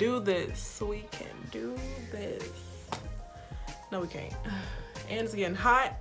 do this. We can do this. No, we can't. And it's getting hot.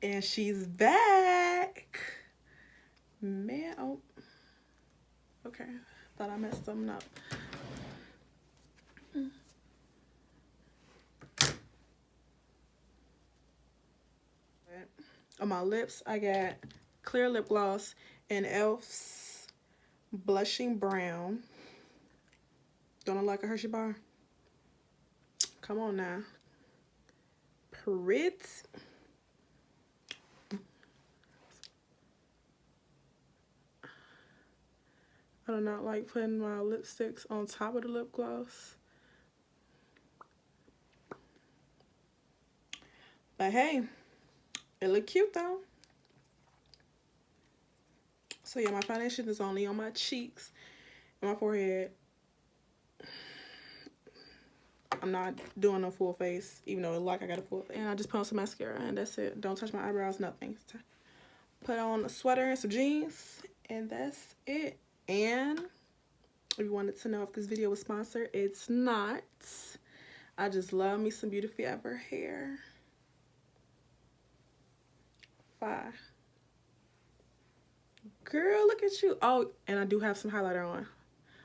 And she's back. Man, oh. Okay, thought I messed something up. On my lips, I got clear lip gloss and e.l.f.'s Blushing Brown. Don't look like a Hershey bar? Come on now. Pretty. I do not like putting my lipsticks on top of the lip gloss. But hey, it look cute though. So yeah, my foundation is only on my cheeks and my forehead. I'm not doing no full face, even though it look like I got a full face. And I just put on some mascara and that's it. Don't touch my eyebrows, nothing. Put on a sweater and some jeans and that's it. And if you wanted to know if this video was sponsored, it's not. I just love me some BEAUTYFOREVER hair. Bye. Girl, look at you. Oh, and I do have some highlighter on.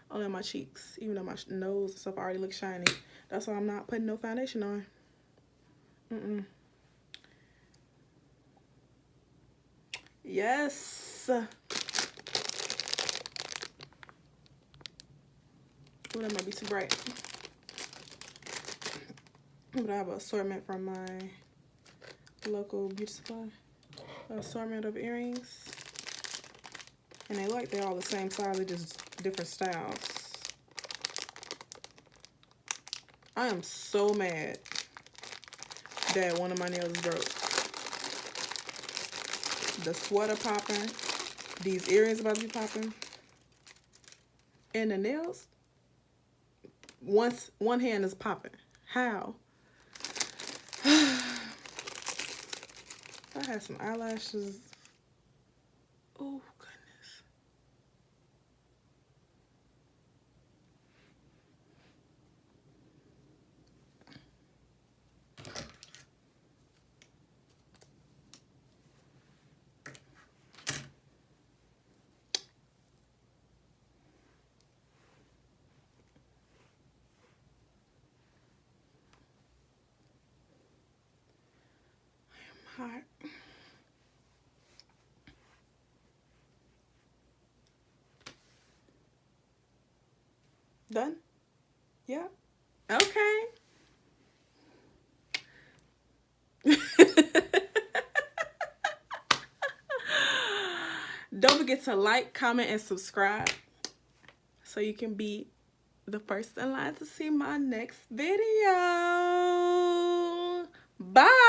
Only on my cheeks, even though my nose and stuff already look shiny. That's why I'm not putting no foundation on. Yes. Oh, that might be too bright. But I have an assortment from my local beauty supply. An assortment of earrings. And they're all the same size, they're just different styles. I am so mad that one of my nails broke. The sweater popping. These earrings about to be popping. And the nails, one hand is popping. How? I had some eyelashes. Oh, goodness. Done? Yeah. Okay. Don't forget to like, comment, and subscribe so you can be the first in line to see my next video. Bye.